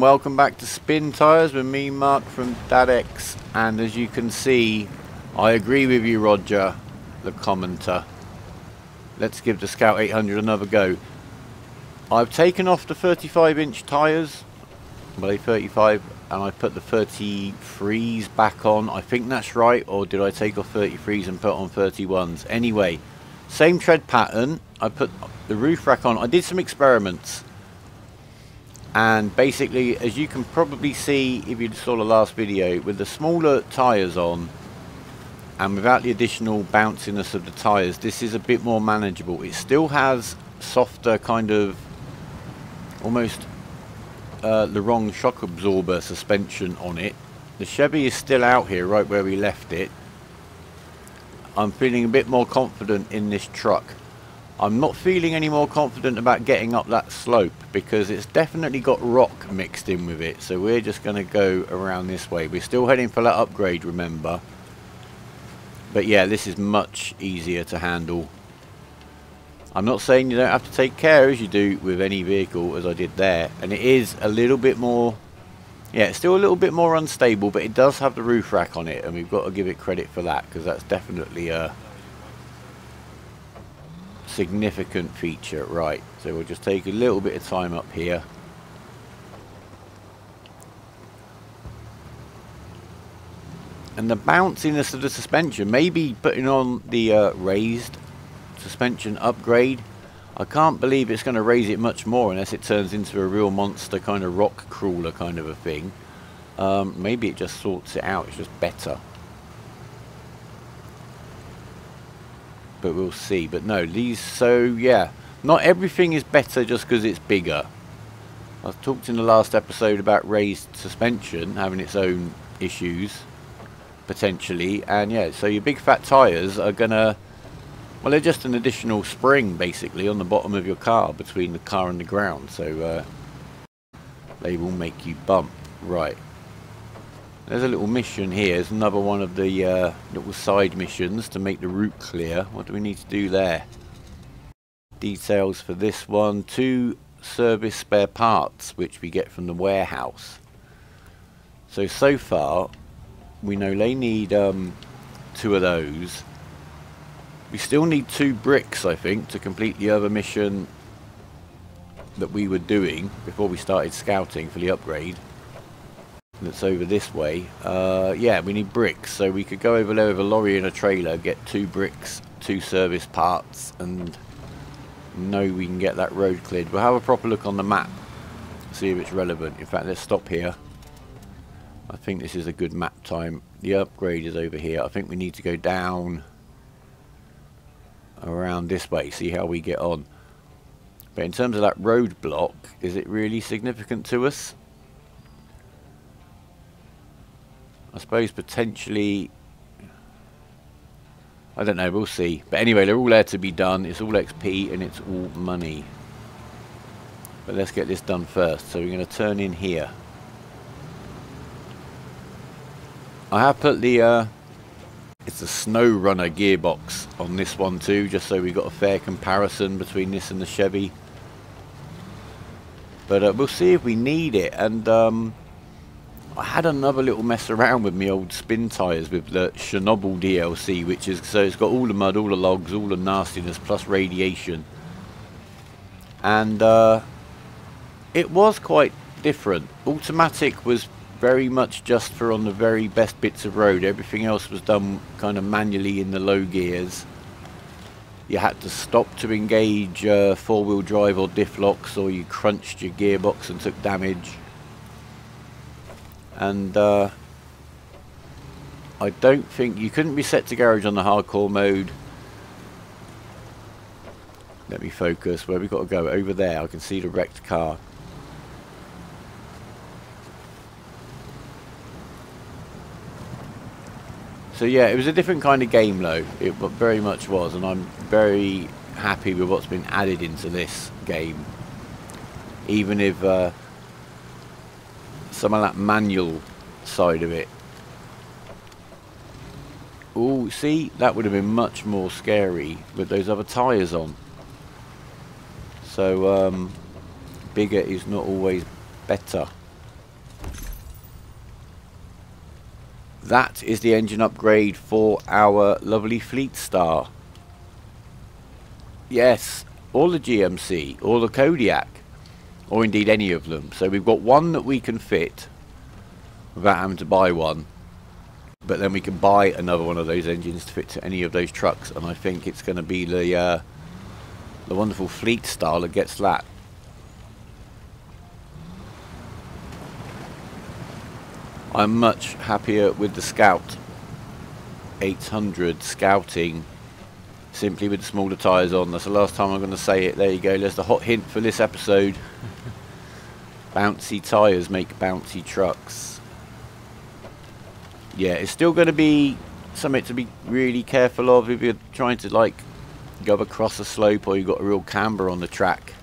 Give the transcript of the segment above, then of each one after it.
welcome back to Spin Tyres with me, Mark from DadX. And as you can see, I agree with you, Roger, the commenter. Let's give the Scout 800 another go. I've taken off the 35-inch tyres, well, they 35, and I put the 33s back on. I think that's right, or did I take off 33s and put on 31s? Anyway, same tread pattern. I put the roof rack on. I did some experiments. And basically, as you can probably see if you saw the last video, with the smaller tyres on and without the additional bounciness of the tyres, this is a bit more manageable. It still has softer kind of almost the wrong shock absorber suspension on it. The Chevy is still out here right where we left it. I'm feeling a bit more confident in this truck. I'm not feeling any more confident about getting up that slope because it's definitely got rock mixed in with it. So we're just going to go around this way. We're still heading for that upgrade, remember. But yeah, this is much easier to handle. I'm not saying you don't have to take care as you do with any vehicle, as I did there. And it is a little bit more, yeah, it's still a little bit more unstable, but it does have the roof rack on it. And we've got to give it credit for that because that's definitely a significant feature. Right, so we'll just take a little bit of time up here. And the bounciness of the suspension, maybe putting on the raised suspension upgrade, I can't believe it's going to raise it much more unless it turns into a real monster kind of rock crawler kind of a thing. Maybe it just sorts it out, it's just better. But we'll see. But no, these, so yeah, not everything is better just because it's bigger. I talked in the last episode about raised suspension having its own issues potentially, and yeah, so your big fat tyres are gonna, well, they're just an additional spring basically on the bottom of your car between the car and the ground, so they will make you bump. Right, there's a little mission here. There's another one of the little side missions to make the route clear. What do we need to do there? Details for this one: 2 service spare parts which we get from the warehouse. So far we know they need 2 of those. We still need 2 bricks, I think, to complete the other mission that we were doing before we started scouting for the upgrade. That's over this way. Yeah, we need bricks, so we could go over there with a lorry and a trailer, get 2 bricks, 2 service parts, and know we can get that road cleared. We'll have a proper look on the map, see if it's relevant. In fact, let's stop here. I think this is a good map time. The upgrade is over here. I think we need to go down around this way, see how we get on. But in terms of that roadblock, is it really significant to us? I suppose potentially, I don't know, we'll see. But anyway, they're all there to be done. It's all XP and it's all money. But let's get this done first. So we're going to turn in here. I have put the it's a SnowRunner gearbox on this one too, just so we got a fair comparison between this and the Chevy. But we'll see if we need it. And I had another little mess around with my old spin tyres with the Chernobyl DLC, which is, so it's got all the mud, all the logs, all the nastiness, plus radiation. And it was quite different. Automatic was very much just for on the very best bits of road. Everything else was done kind of manually in the low gears. You had to stop to engage 4-wheel drive or diff locks, or you crunched your gearbox and took damage. And I don't think you couldn't be set to garage on the hardcore mode. Let me focus. Where we got to go? Over there. I can see the wrecked car. So yeah, it was a different kind of game though. It very much was, and I'm very happy with what's been added into this game. Even if some of that manual side of it. Oh, see, that would have been much more scary with those other tyres on. So bigger is not always better. that is the engine upgrade for our lovely Fleetstar. Yes, or the GMC, or the Kodiak, or indeed any of them. So we've got one that we can fit without having to buy one, but then we can buy another one of those engines to fit to any of those trucks, and I think it's going to be the wonderful Fleetstar that gets that. I'm much happier with the Scout 800 scouting, simply with the smaller tyres on. That's the last time I'm going to say it. There you go, there's the hot hint for this episode. Bouncy tyres make bouncy trucks. Yeah, it's still going to be something to be really careful of if you're trying to like go across a slope or you've got a real camber on the track.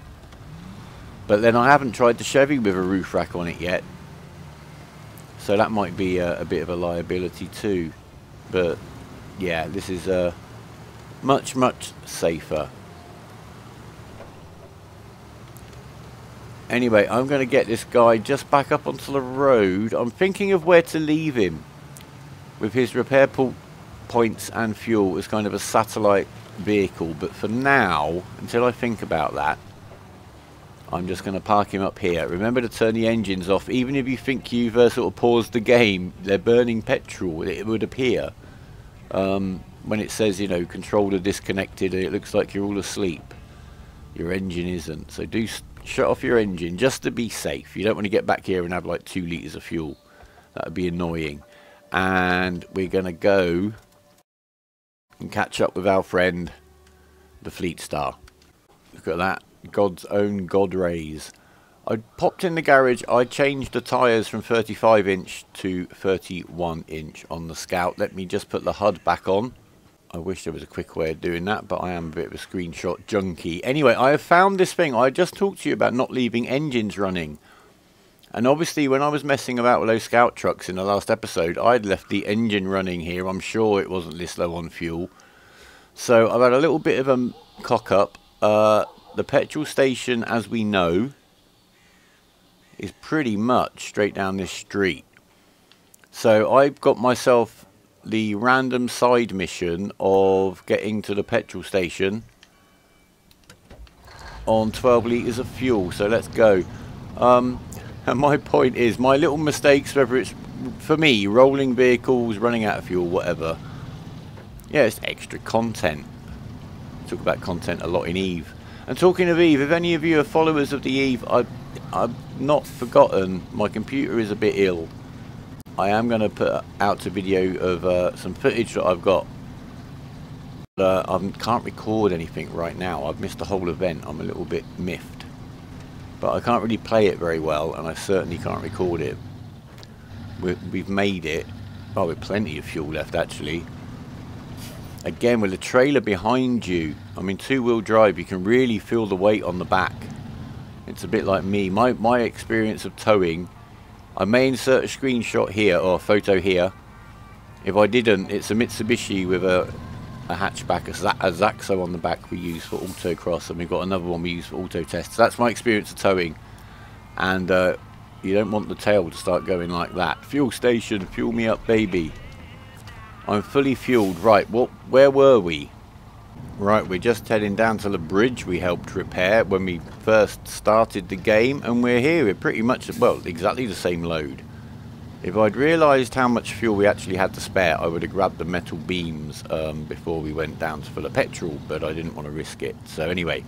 But then I haven't tried the Chevy with a roof rack on it yet, so that might be a bit of a liability too. But yeah, this is much safer. Anyway, I'm going to get this guy just back up onto the road. I'm thinking of where to leave him with his repair points and fuel as kind of a satellite vehicle, but for now, until I think about that, I'm just going to park him up here. Remember to turn the engines off. Even if you think you've sort of paused the game, they're burning petrol, it would appear. When it says, you know, controller disconnected, it looks like you're all asleep. Your engine isn't. So do shut off your engine just to be safe. You don't want to get back here and have like 2 litres of fuel. That would be annoying. And we're going to go and catch up with our friend, the Fleetstar. Look at that. God's own God rays. I popped in the garage. I changed the tyres from 35 inch to 31 inch on the Scout. Let me just put the HUD back on. I wish there was a quick way of doing that, but I am a bit of a screenshot junkie. Anyway, I have found this thing. I just talked to you about not leaving engines running. And obviously when I was messing about with those Scout trucks in the last episode, I'd left the engine running here. I'm sure it wasn't this low on fuel. So I've had a little bit of a cock up. The petrol station, as we know, is pretty much straight down this street. So I've got myself the random side mission of getting to the petrol station on 12 litres of fuel. So let's go. And my point is, my little mistakes, whether it's for me rolling vehicles, running out of fuel, whatever, yeah, it's extra content. Talk about content a lot in Eve. And talking of Eve, if any of you are followers of the Eve, I've not forgotten, my computer is a bit ill. I am going to put out a video of some footage that I've got. I can't record anything right now. I've missed the whole event. I'm a little bit miffed. But I can't really play it very well, and I certainly can't record it. We've made it. Oh, with plenty of fuel left, actually. Again, with the trailer behind you, I mean, 2-wheel drive, you can really feel the weight on the back. It's a bit like me. My experience of towing, I may insert a screenshot here or a photo here. If I didn't, it's a Mitsubishi with a hatchback, a Zaxo on the back we use for autocross, and we've got another one we use for auto tests. That's my experience of towing, and you don't want the tail to start going like that. Fuel station, fuel me up, baby. I'm fully fueled. Right, well, where were we? Right, we're just heading down to the bridge we helped repair when we first started the game, and we're here. We're pretty much, well, exactly the same load. If I'd realised how much fuel we actually had to spare, I would have grabbed the metal beams before we went down to fill of petrol, but I didn't want to risk it. So anyway,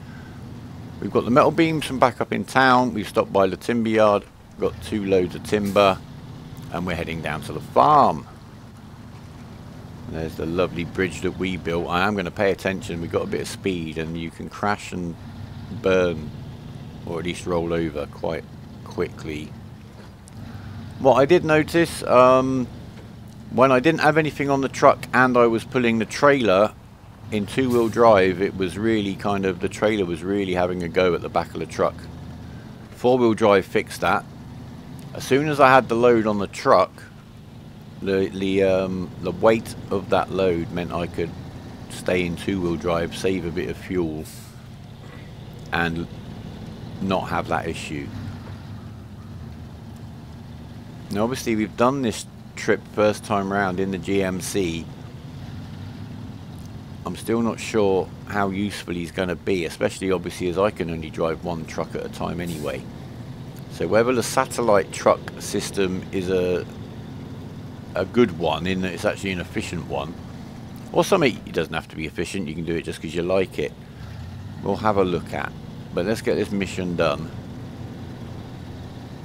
we've got the metal beams from back up in town. We've stopped by the timber yard, got 2 loads of timber, and we're heading down to the farm. There's the lovely bridge that we built. I am going to pay attention. We've got a bit of speed, and you can crash and burn, or at least roll over quite quickly. What I did notice, when I didn't have anything on the truck and I was pulling the trailer in 2-wheel drive, it was really kind of, the trailer was really having a go at the back of the truck. 4-wheel drive fixed that. As soon as I had the load on the truck, the weight of that load meant I could stay in 2-wheel drive, save a bit of fuel, and not have that issue. Now obviously we've done this trip first time round in the GMC, I'm still not sure how useful he's going to be, especially obviously as I can only drive one truck at a time anyway. So whether the satellite truck system is a good one, in that it's actually an efficient one, or something, it doesn't have to be efficient, you can do it just because you like it, we'll have a look at. But let's get this mission done.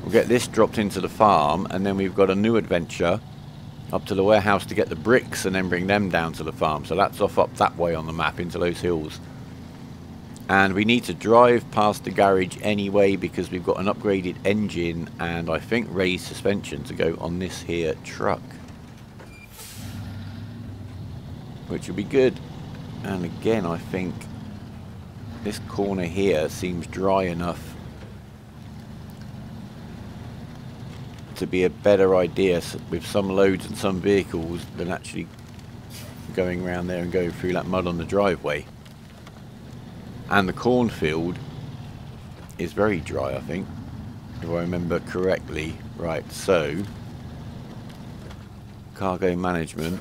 We'll get this dropped into the farm, and then we've got a new adventure up to the warehouse to get the bricks and then bring them down to the farm. So that's off up that way on the map into those hills. And we need to drive past the garage anyway because we've got an upgraded engine and I think raised suspension to go on this here truck, which will be good. And again, I think this corner here seems dry enough to be a better idea with some loads and some vehicles than actually going around there and going through that mud on the driveway. And the cornfield is very dry, I think, if I remember correctly. Right, so cargo management,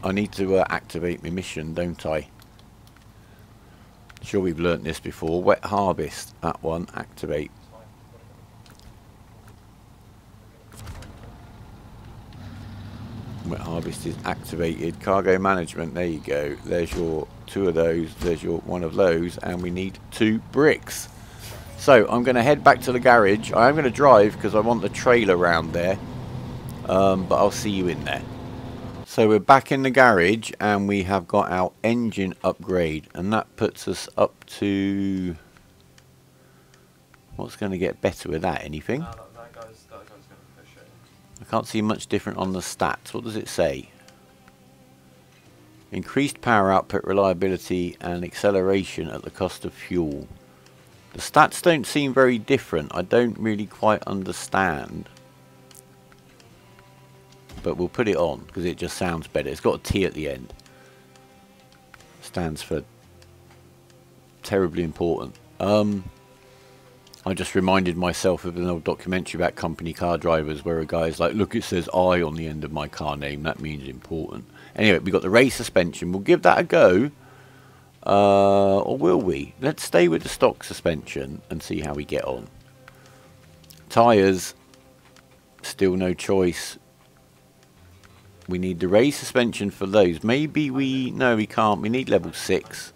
I need to activate my mission, don't I? Sure, we've learnt this before. Wet harvest, that one, activate. Wet harvest is activated. Cargo management, there you go. There's your 2 of those, there's your 1 of those, and we need 2 bricks. So I'm going to head back to the garage. I am going to drive because I want the trailer round there, but I'll see you in there. So we're back in the garage and we have got our engine upgrade, and that puts us up to... What's going to get better with that? Anything? That guy's going to push it. I can't see much different on the stats. What does it say? Increased power output, reliability and acceleration at the cost of fuel. The stats don't seem very different. I don't really quite understand. But we'll put it on because it just sounds better. It's got a T at the end. Stands for terribly important. I just reminded myself of an old documentary about company car drivers where a guy's like, look, it says I on the end of my car name. That means important. Anyway, we've got the race suspension. We'll give that a go. Or will we? Let's stay with the stock suspension and see how we get on. Tyres, still no choice. We need the race suspension for those. Maybe we... No, we can't. We need level 6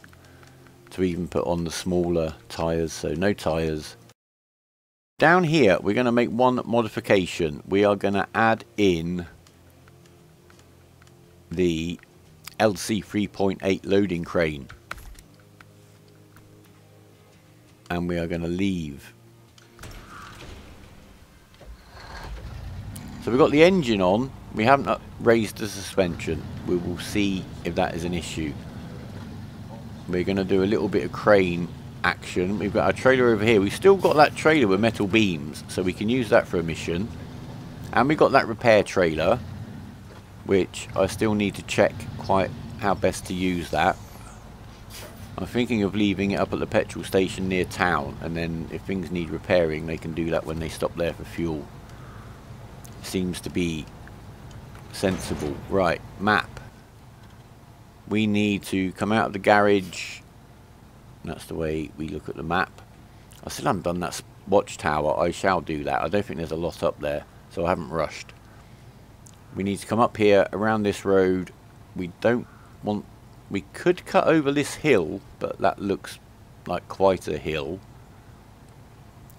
to even put on the smaller tyres. So no tyres. Down here, we're going to make one modification. We are going to add in the LC 3.8 loading crane. And we are going to leave. So we've got the engine on. We haven't raised the suspension. We will see if that is an issue. We're going to do a little bit of crane action. We've got our trailer over here. We've still got that trailer with metal beams, so we can use that for a mission. And we've got that repair trailer, which I still need to check quite how best to use that. I'm thinking of leaving it up at the petrol station near town, and then if things need repairing, they can do that when they stop there for fuel. Seems to be sensible. Right, map. We need to come out of the garage. That's the way we look at the map. I still haven't done that watchtower. I shall do that. I don't think there's a lot up there, so I haven't rushed. We need to come up here around this road. We don't want... We could cut over this hill, but that looks like quite a hill.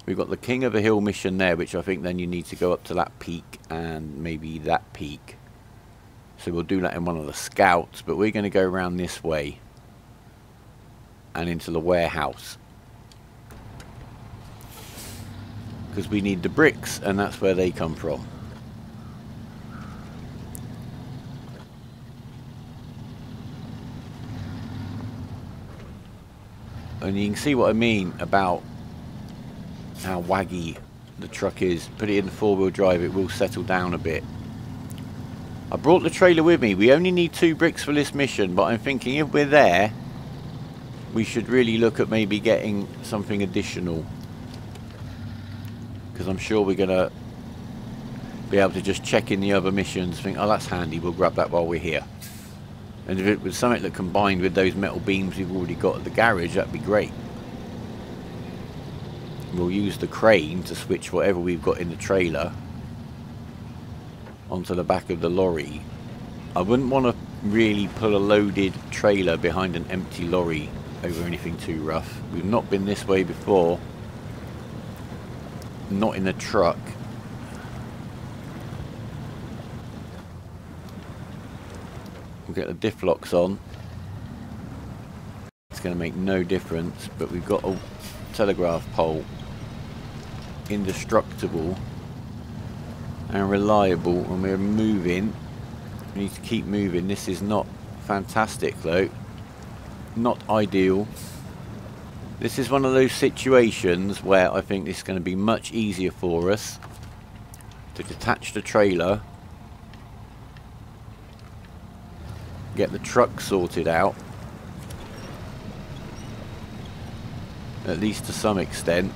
We've got the King of a Hill mission there, which I think then you need to go up to that peak and maybe that peak. So we'll do that in one of the scouts, but we're going to go around this way and into the warehouse. Because we need the bricks, and that's where they come from. And you can see what I mean about how waggy the truck is. Put it in the 4-wheel drive, it will settle down a bit. I brought the trailer with me. We only need 2 bricks for this mission, but I'm thinking if we're there, we should really look at maybe getting something additional. Because I'm sure we're going to... be able to just check in the other missions, think, oh, that's handy, we'll grab that while we're here. And if it was something that combined with those metal beams we've already got at the garage, that'd be great. We'll use the crane to switch whatever we've got in the trailer onto the back of the lorry. I wouldn't want to really pull a loaded trailer behind an empty lorry over anything too rough. We've not been this way before. Not in a truck. We'll get the diff locks on. It's going to make no difference, but we've got a telegraph pole. Indestructible and reliable, and we're moving. We need to keep moving. This is not fantastic though. Not ideal. This is one of those situations where I think this is going to be much easier for us to detach the trailer, get the truck sorted out, at least to some extent,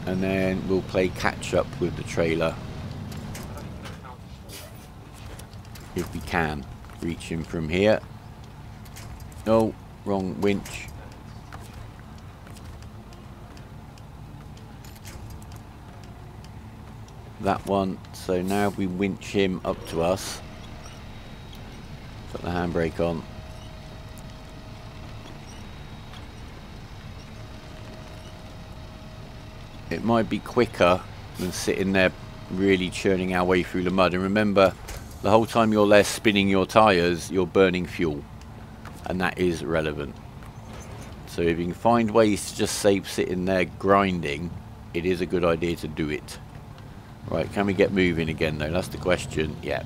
and then we'll play catch up with the trailer if we can reach him from here. No, wrong winch. That one. So now we winch him up to us. Put the handbrake on. It might be quicker than sitting there really churning our way through the mud. And remember, the whole time you're there spinning your tyres, you're burning fuel. And that is relevant. So if you can find ways to just save sitting there grinding, it is a good idea to do it. Right, can we get moving again though? That's the question. Yeah.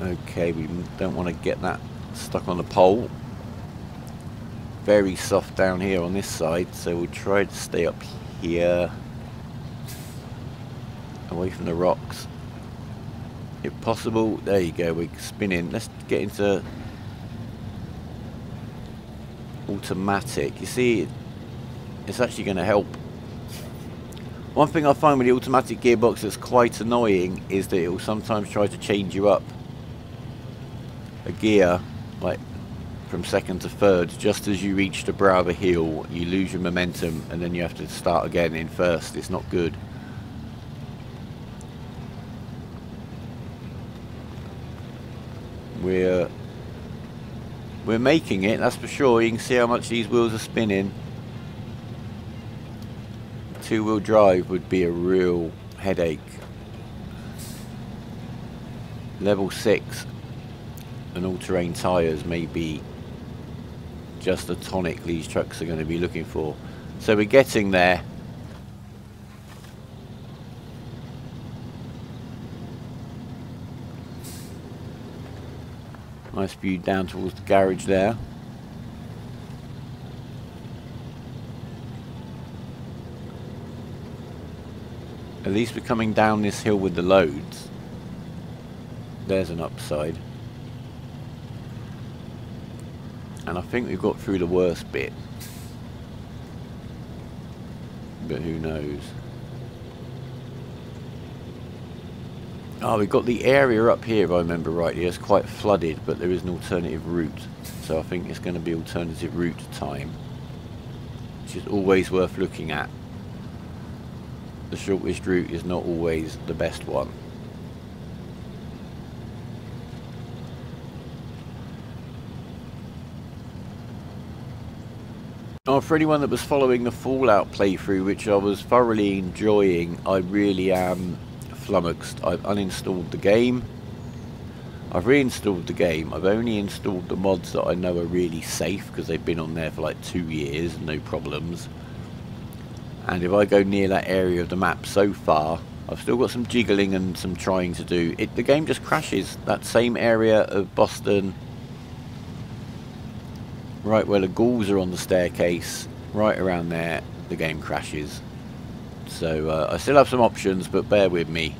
Okay, we don't want to get that stuck on the pole. Very soft down here on this side, so we'll try to stay up here, away from the rocks if possible. There you go, we're spinning. Let's get into automatic. You see, it's actually going to help. One thing I find with the automatic gearbox that's quite annoying is that it will sometimes try to change you up a gear, like from second to third, just as you reach the brow of a hill. You lose your momentum and then you have to start again in first. It's not good. We're making it, that's for sure. You can see how much these wheels are spinning. Two-wheel drive would be a real headache. Level 6 and all-terrain tyres may be just the tonic these trucks are going to be looking for. So we're getting there. Nice view down towards the garage there. At least we're coming down this hill with the loads. There's an upside. And I think we've got through the worst bit. But who knows. Oh, we've got the area up here, if I remember rightly. It's quite flooded, but there is an alternative route. So I think it's going to be alternative route time, which is always worth looking at. The shortest route is not always the best one. Oh, for anyone that was following the Fallout playthrough, which I was thoroughly enjoying, I really am flummoxed. I've uninstalled the game. I've reinstalled the game. I've only installed the mods that I know are really safe, because they've been on there for like 2 years, no problems. And if I go near that area of the map so far, I've still got some jiggling and some trying to do. The game just crashes. That same area of Boston, right where the ghouls are on the staircase, right around there, the game crashes. So I still have some options, but bear with me.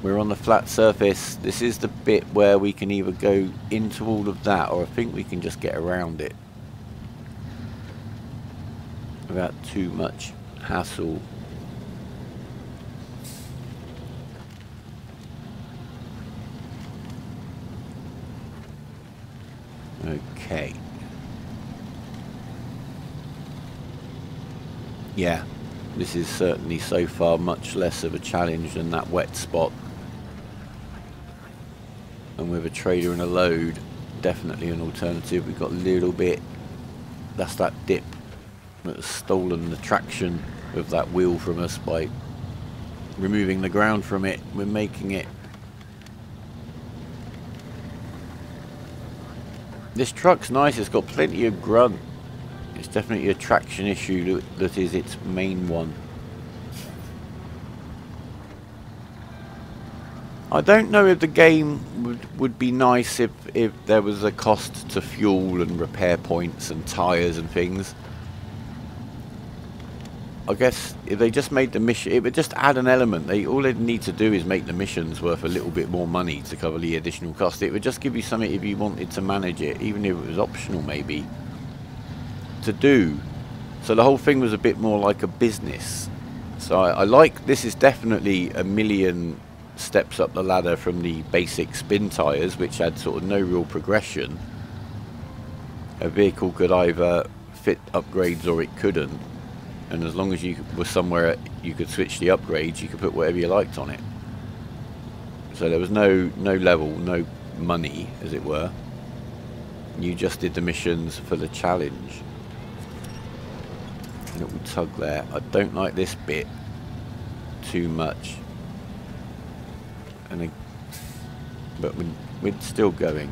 We're on the flat surface. This is the bit where we can either go into all of that, or I think we can just get around it without too much hassle. Okay. Yeah, this is certainly so far much less of a challenge than that wet spot. And with a trailer and a load, definitely an alternative. We've got a little bit, that's that dip that has stolen the traction of that wheel from us by removing the ground from it. We're making it. This truck's nice, it's got plenty of grunt. It's definitely a traction issue that is its main one. I don't know if the game would be nice if there was a cost to fuel and repair points and tyres and things. I guess if they just made the mission, it would just add an element. All they'd need to do is make the missions worth a little bit more money to cover the additional cost. It would just give you something if you wanted to manage it, even if it was optional maybe, to do. So the whole thing was a bit more like a business. So I like, this is definitely a million steps up the ladder from the basic spin tyres, which had sort of no real progression. A vehicle could either fit upgrades or it couldn't. And as long as you were somewhere you could switch the upgrades, you could put whatever you liked on it. So there was no level, no money, as it were. You just did the missions for the challenge. A little tug there. I don't like this bit too much. But we're still going.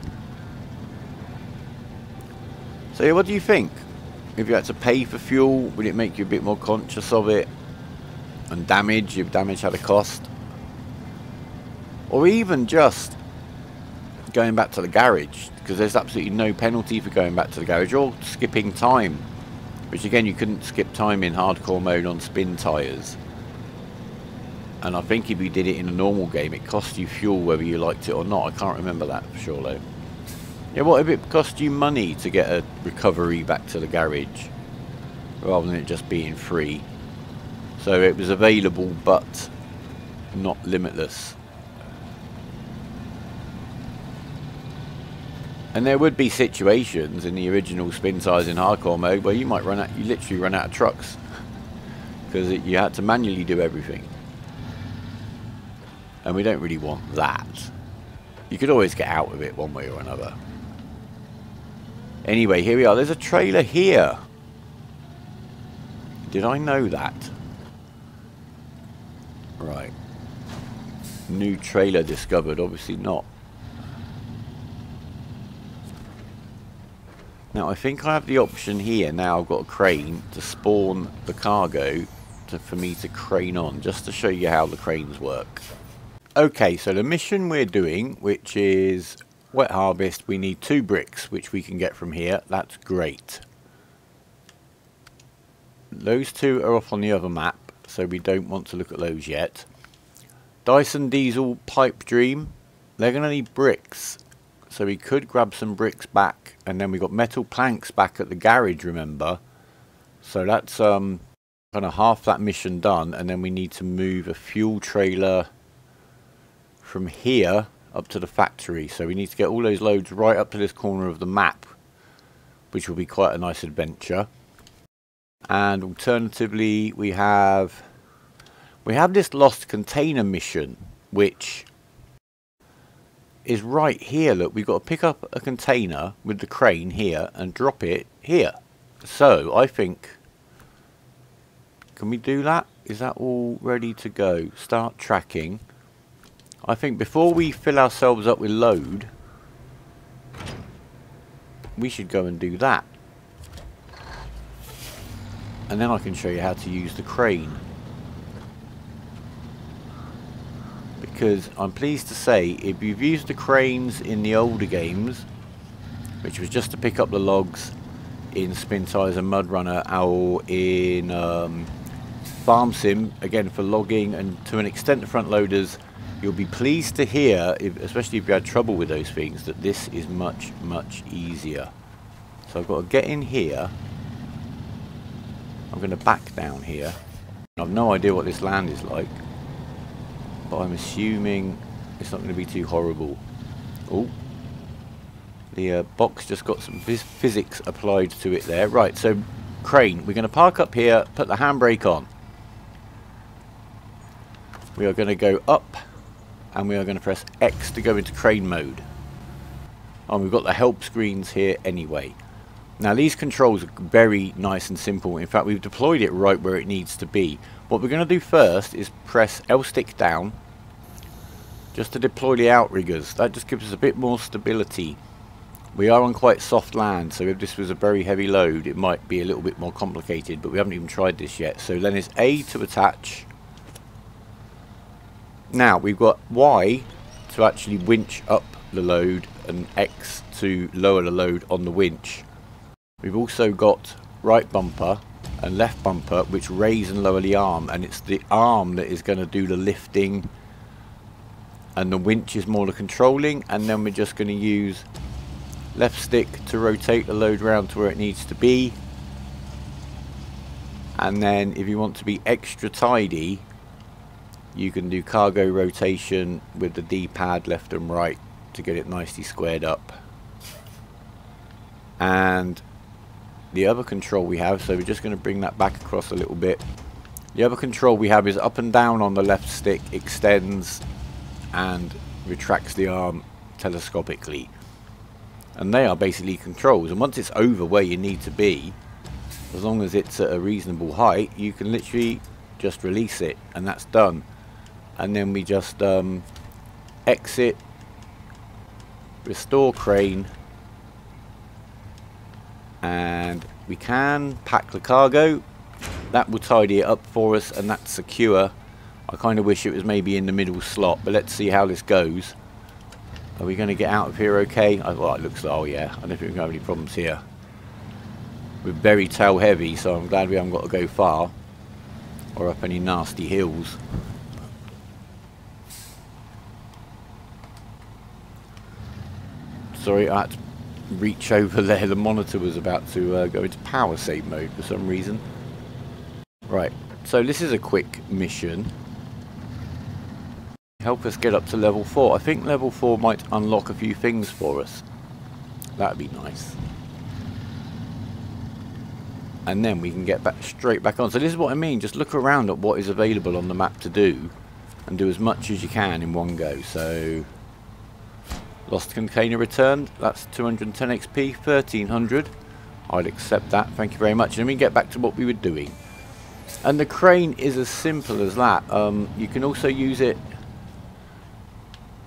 So yeah, what do you think? If you had to pay for fuel, would it make you a bit more conscious of it? And damage, if damage had a cost? Or even just going back to the garage, because there's absolutely no penalty for going back to the garage, or skipping time. Which again, you couldn't skip time in hardcore mode on spin tyres. And I think if you did it in a normal game, it cost you fuel whether you liked it or not. I can't remember that for sure though. Yeah, what if it cost you money to get a recovery back to the garage, rather than it just being free? So it was available, but not limitless. And there would be situations in the original spin tyres in hardcore mode where you might run out, you literally run out of trucks, because you had to manually do everything. And we don't really want that. You could always get out of it one way or another. Anyway, here we are. There's a trailer here. Did I know that? Right. New trailer discovered. Obviously not. Now, I think I have the option here. Now I've got a crane to spawn the cargo for me to crane on. Just to show you how the cranes work. Okay, so the mission we're doing, which is wet harvest, we need 2 bricks, which we can get from here. That's great. Those 2 are off on the other map, so we don't want to look at those yet. Dyson Diesel Pipe Dream, they're going to need bricks, so we could grab some bricks back, and then we got metal planks back at the garage, remember. So that's kind of half that mission done, and then we need to move a fuel trailer from here up to the factory. So we need to get all those loads right up to this corner of the map, which will be quite a nice adventure. And alternatively, we have this lost container mission, which is right here. Look, we've got to pick up a container with the crane here and drop it here. So I think, can we do that? Is that all ready to go? Start tracking. I think before we fill ourselves up with load, we should go and do that. And then I can show you how to use the crane. Because I'm pleased to say, if you've used the cranes in the older games, which was just to pick up the logs in Spin Tyres and Mud Runner, or in Farm Sim, again for logging, and to an extent the front loaders you'll be pleased to hear, especially if you had trouble with those things, that this is much, much easier. So I've got to get in here. I'm going to back down here. I've no idea what this land is like, but I'm assuming it's not going to be too horrible. Oh, the box just got some physics applied to it there. Right, so crane. We're going to park up here, put the handbrake on. We are going to go up, and we are going to press X to go into crane mode. And we've got the help screens here anyway. Now these controls are very nice and simple. In fact, we've deployed it right where it needs to be. What we're going to do first is press L stick down just to deploy the outriggers. That just gives us a bit more stability. We are on quite soft land, so if this was a very heavy load it might be a little bit more complicated, but we haven't even tried this yet. So then it's A to attach. Now we've got Y to actually winch up the load and X to lower the load on the winch. We've also got right bumper and left bumper which raise and lower the arm, and it's the arm that is going to do the lifting and the winch is more the controlling, and then we're just going to use left stick to rotate the load round to where it needs to be. And then if you want to be extra tidy, you can do cargo rotation with the D-pad left and right to get it nicely squared up. And the other control we have, so we're just going to bring that back across a little bit. The other control we have is up and down on the left stick, extends and retracts the arm telescopically. And they are basically controls, and once it's over where you need to be, as long as it's at a reasonable height, you can literally just release it and that's done. And then we just exit, restore crane, and we can pack the cargo. That will tidy it up for us, and that's secure. I kind of wish it was maybe in the middle slot, but let's see how this goes. Are we going to get out of here okay? Well, it looks like, oh yeah, I don't think we're going to have any problems here. We're very tail heavy, so I'm glad we haven't got to go far or up any nasty hills. Sorry, I had to reach over there. The monitor was about to go into power save mode for some reason. Right, so this is a quick mission. Help us get up to level 4. I think level 4 might unlock a few things for us. That'd be nice. And then we can get back straight back on. So this is what I mean. Just look around at what is available on the map to do, and do as much as you can in one go. So lost container returned. That's 210 XP, 1300. I'd accept that. Thank you very much. And then we can get back to what we were doing. And the crane is as simple as that. You can also use it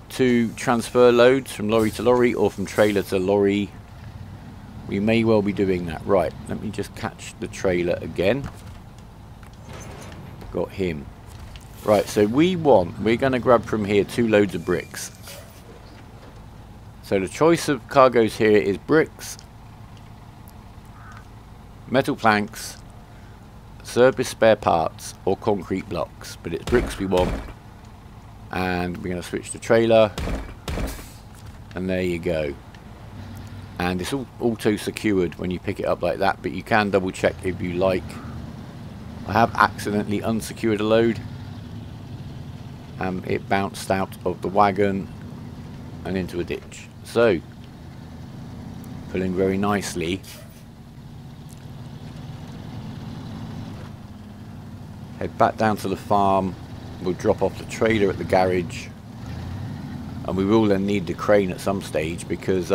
to transfer loads from lorry to lorry or from trailer to lorry. We may well be doing that. Right, let me just catch the trailer again. Got him. Right, so we're going to grab from here 2 loads of bricks. So the choice of cargoes here is bricks, metal planks, service spare parts, or concrete blocks. But it's bricks we want. And we're going to switch to trailer, and there you go. And it's all auto secured when you pick it up like that, but you can double check if you like. I have accidentally unsecured a load and it bounced out of the wagon and into a ditch. So pulling very nicely. Head back down to the farm. We'll drop off the trailer at the garage, and we will then need the crane at some stage because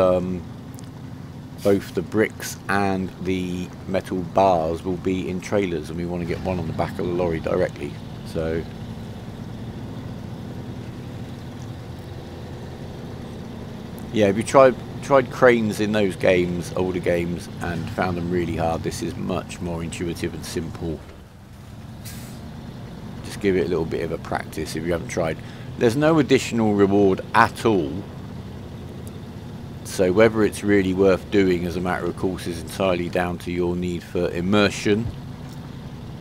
both the bricks and the metal bars will be in trailers, and we want to get one on the back of the lorry directly. So yeah, if you tried cranes in those games, older games, and found them really hard, this is much more intuitive and simple. Give it a little bit of a practice if you haven't tried. There's no additional reward at all, so whether it's really worth doing as a matter of course is entirely down to your need for immersion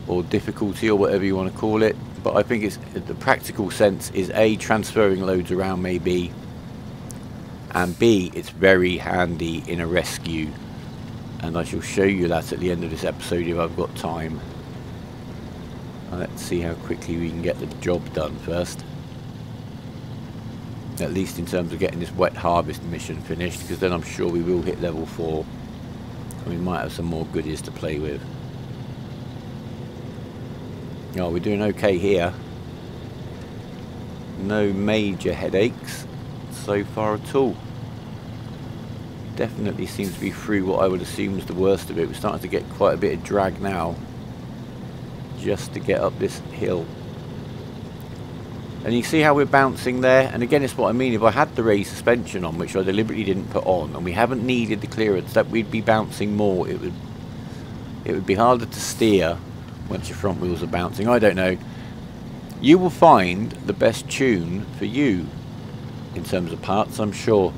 or difficulty or whatever you want to call it. But I think it's the practical sense is A, transferring loads around maybe, and B, it's very handy in a rescue, and I shall show you that at the end of this episode if I've got time. Let's see how quickly we can get the job done first, at least in terms of getting this wet harvest mission finished, because then I'm sure we will hit level 4 and we might have some more goodies to play with. Oh, we're doing okay here. No major headaches so far at all. Definitely seems to be through what I would assume is the worst of it. We're starting to get quite a bit of drag now just to get up this hill. And you see how we're bouncing there? And again, it's what I mean. If I had the raised suspension on, which I deliberately didn't put on, and we haven't needed the clearance, that we'd be bouncing more. It would be harder to steer once your front wheels are bouncing. I don't know. You will find the best tune for you in terms of parts, I'm sure.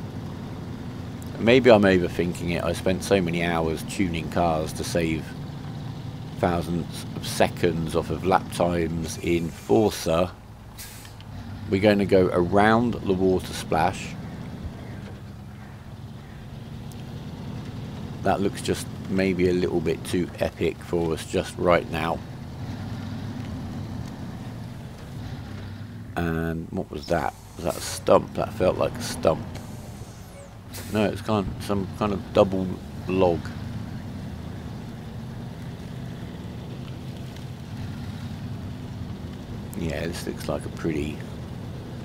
Maybe I'm overthinking it. I spent so many hours tuning cars to save thousands of seconds off of lap times in Forza. We're going to go around the water splash. That looks just maybe a little bit too epic for us just right now. And what was that? Was that a stump? That felt like a stump. No, it's some kind of double log. Yeah, this looks like a pretty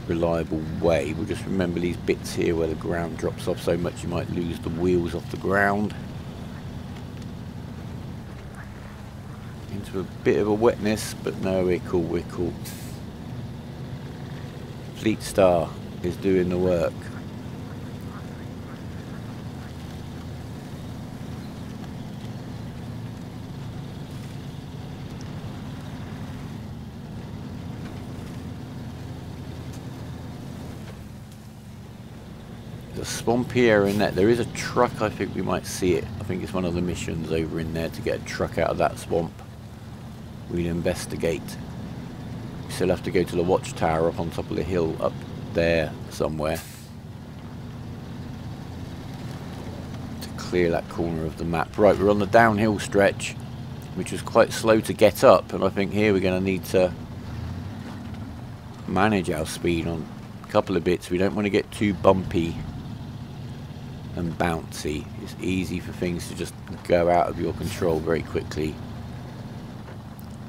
reliable way. We'll just remember these bits here where the ground drops off so much you might lose the wheels off the ground. Into a bit of a wetness, but no, we're cool, we're cool. Fleetstar is doing the work. The swampy area in that. There is a truck, I think we might see it. I think it's one of the missions over in there to get a truck out of that swamp. We'll investigate. We still have to go to the watchtower up on top of the hill up there somewhere to clear that corner of the map. Right, we're on the downhill stretch, which was quite slow to get up, and I think here we're going to need to manage our speed on a couple of bits. We don't want to get too bumpy and bouncy. It's easy for things to just go out of your control very quickly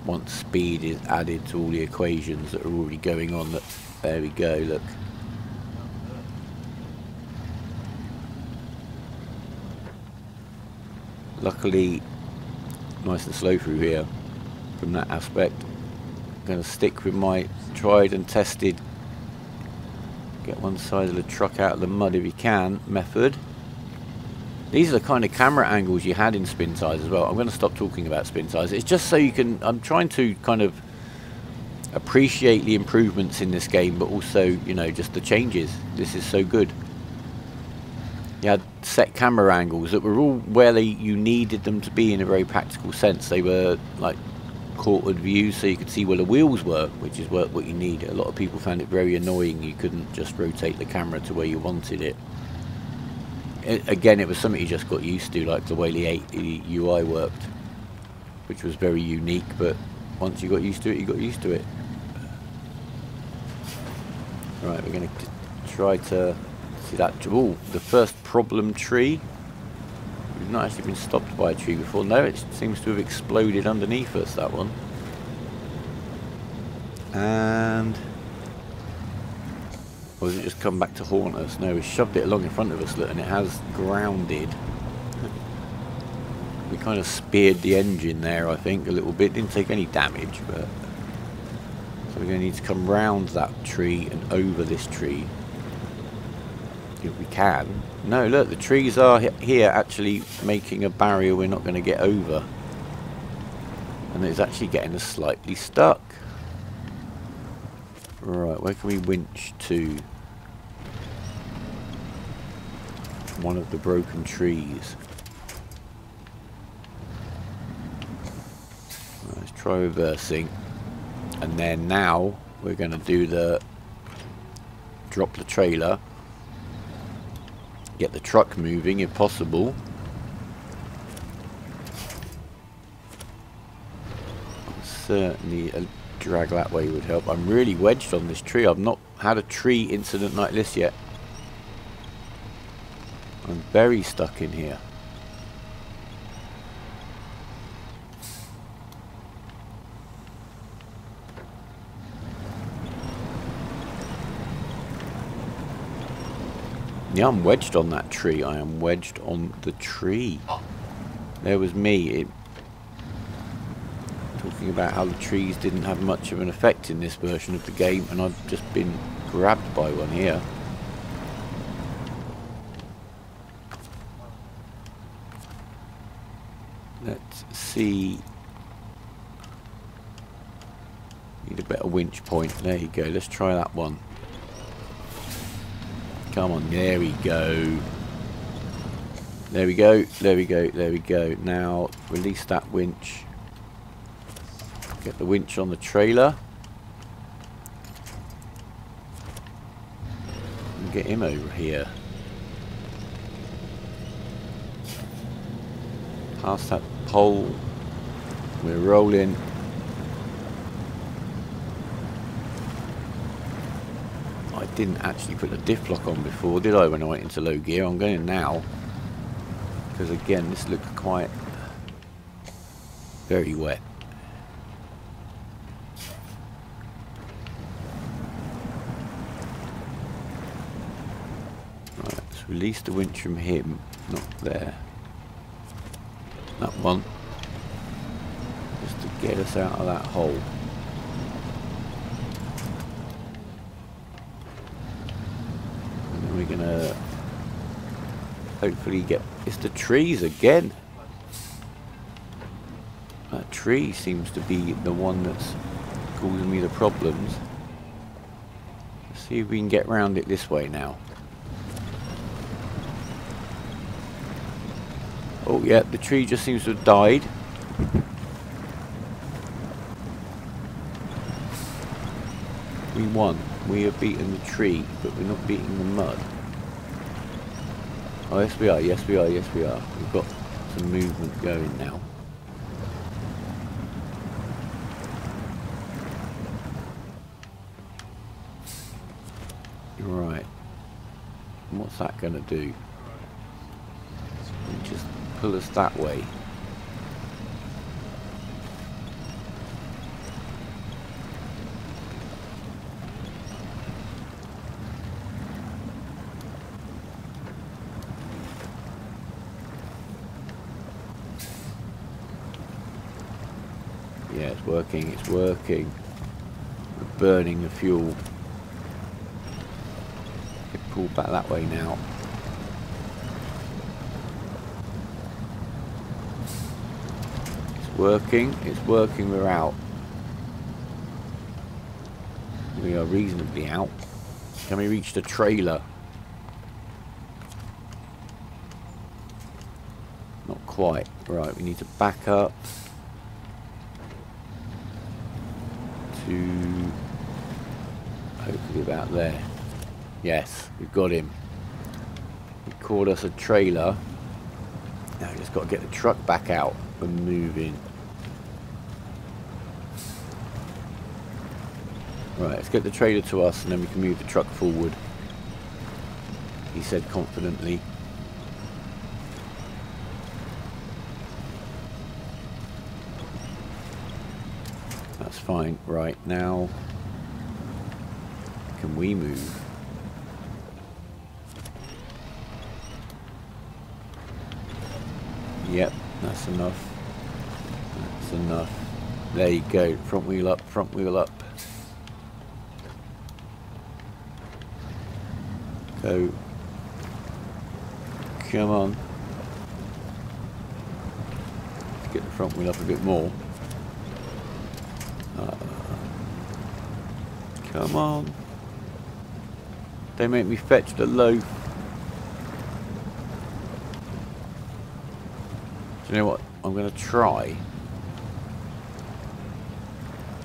once speed is added to all the equations that are already going on. That there we go, look. Luckily nice and slow through here from that aspect. I'm going to stick with my tried and tested get one side of the truck out of the mud if you can method. These are the kind of camera angles you had in spin tires as well. I'm going to stop talking about spin tires. It's just so you can, I'm trying to kind of appreciate the improvements in this game, but also, you know, just the changes. This is so good. You had set camera angles that were all where you needed them to be in a very practical sense. They were like quartered views so you could see where the wheels were, which is what you need. A lot of people found it very annoying you couldn't just rotate the camera to where you wanted it. Again, it was something you just got used to, like the way the UI worked, which was very unique, but once you got used to it, you got used to it. Right, we're going to try to see that. Oh, the first problem tree. We've not actually been stopped by a tree before. No, it seems to have exploded underneath us, that one. And... or has it just come back to haunt us? No, we shoved it along in front of us, look, and it has grounded. We kind of speared the engine there, I think, a little bit. Didn't take any damage, but... so we're going to need to come round that tree and over this tree. If we can. No, look, the trees are here actually making a barrier we're not going to get over. And it's actually getting us slightly stuck. Right, where can we winch to? One of the broken trees. Let's try reversing. And then now we're going to do the drop the trailer, get the truck moving if possible. Certainly a drag that way would help. I'm really wedged on this tree. I've not had a tree incident like this yet. I'm very stuck in here. Yeah, I'm wedged on that tree. I am wedged on the tree. There was me talking about how the trees didn't have much of an effect in this version of the game, and I've just been grabbed by one here. Let's see. Need a better winch point. There you go. Let's try that one. Come on, there we go. There we go, there we go, there we go. Now, release that winch. Get the winch on the trailer. And get him over here. Past that pole. We're rolling. I didn't actually put the diff lock on before, did I, when I went into low gear? I'm going now. Because again, this looks quite very wet. Right, let's release the winch from him. Not there. That one. Just to get us out of that hole. We're gonna hopefully get... It's the trees again. That tree seems to be the one that's causing me the problems. Let's see if we can get round it this way now. Oh yeah, the tree just seems to have died. We won. We have beaten the tree, but we're not beating the mud. Oh, yes we are, yes we are, yes we are. We've got some movement going now. Right. What's that going to do? Just pull us that way. Yeah, it's working, it's working. We're burning the fuel. Get pulled back that way now. It's working, we're out. We are reasonably out. Can we reach the trailer? Not quite. Right, we need to back up. To hopefully about there. Yes, we've got him. He called us a trailer. Now we just got to get the truck back out and moving. Right, let's get the trailer to us and then we can move the truck forward, he said confidently. That's fine. Right, now can we move? Yep, that's enough. That's enough. There you go. Front wheel up, front wheel up. Go. Come on. Let's get the front wheel up a bit more. Come on. They make me fetch the loaf. Do you know what? I'm going to try.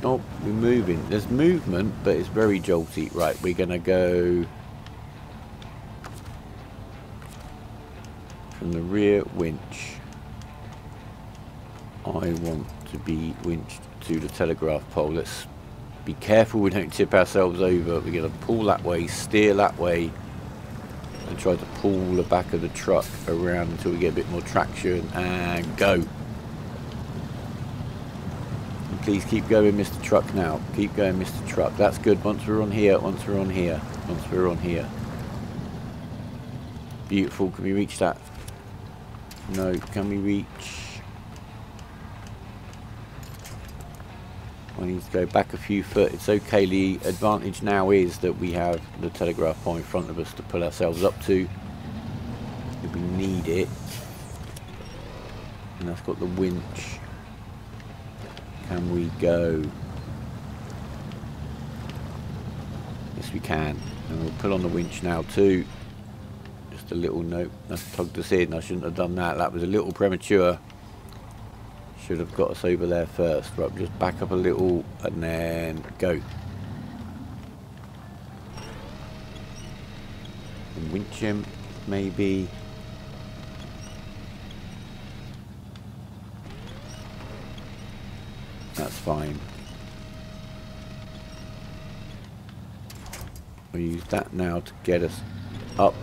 Oh, we're moving. There's movement, but it's very jolty. Right, we're going to go from the rear winch. I want to be winched to the telegraph pole. Let's be careful we don't tip ourselves over. We're going to pull that way, steer that way, and try to pull the back of the truck around until we get a bit more traction, and go. And please keep going, Mr. Truck, now. Keep going, Mr. Truck. That's good. Once we're on here, once we're on here, once we're on here. Beautiful. Can we reach that? No. Can we reach? I need to go back a few foot. It's okay. The advantage now is that we have the telegraph pole in front of us to pull ourselves up to if we need it. And that's got the winch. Can we go? Yes, we can. And we'll pull on the winch now too. Just a little note. That's tugged us in. I shouldn't have done that. That was a little premature. Should have got us over there first. Right, just back up a little and then go. And winch him, maybe. That's fine. We'll use that now to get us up.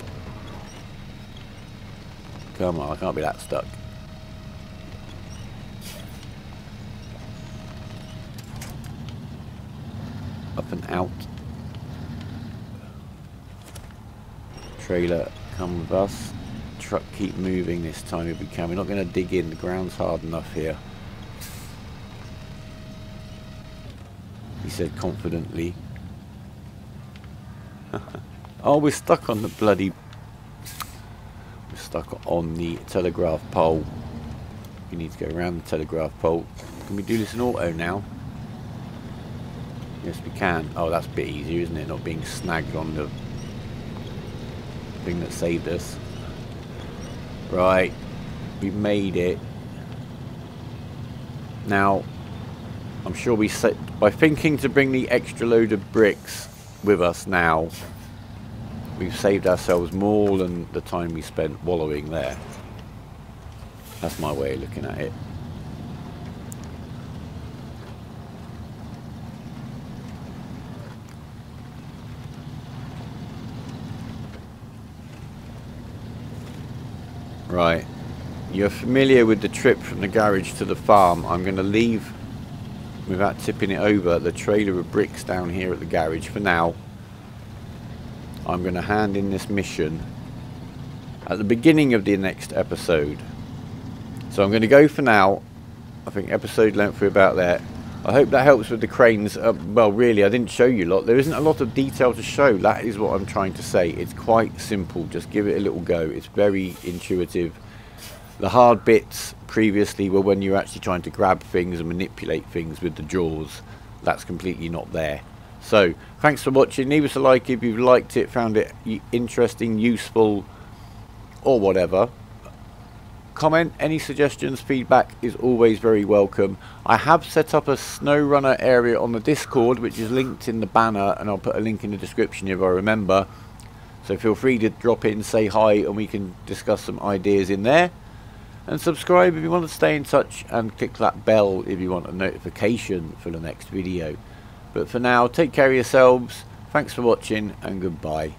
Come on, I can't be that stuck. Up and out. Trailer, come with us. Truck, keep moving this time if we can. We're not going to dig in. The ground's hard enough here. He said confidently. Oh, we're stuck on the bloody... We're stuck on the telegraph pole. We need to go around the telegraph pole. Can we do this in auto now? Yes, we can. Oh, that's a bit easier, isn't it? Not being snagged on the thing that saved us. Right. We've made it. Now, I'm sure we set... By thinking to bring the extra load of bricks with us now, we've saved ourselves more than the time we spent wallowing there. That's my way of looking at it. Right, you're familiar with the trip from the garage to the farm. I'm going to leave, without tipping it over, the trailer of bricks down here at the garage for now. I'm going to hand in this mission at the beginning of the next episode. So I'm going to go for now. I think episode length we're about there. I hope that helps with the cranes. Well, really, I didn't show you a lot. There isn't a lot of detail to show. That is what I'm trying to say. It's quite simple. Just give it a little go. It's very intuitive. The hard bits previously were when you're actually trying to grab things and manipulate things with the jaws. That's completely not there. So, thanks for watching. Leave us a like if you've liked it, found it interesting, useful, or whatever. Comment, any suggestions, feedback is always very welcome. I have set up a SnowRunner area on the Discord, which is linked in the banner, and I'll put a link in the description if I remember. So feel free to drop in, say hi, and we can discuss some ideas in there. And subscribe if you want to stay in touch, and click that bell if you want a notification for the next video. But for now, take care of yourselves, thanks for watching, and goodbye.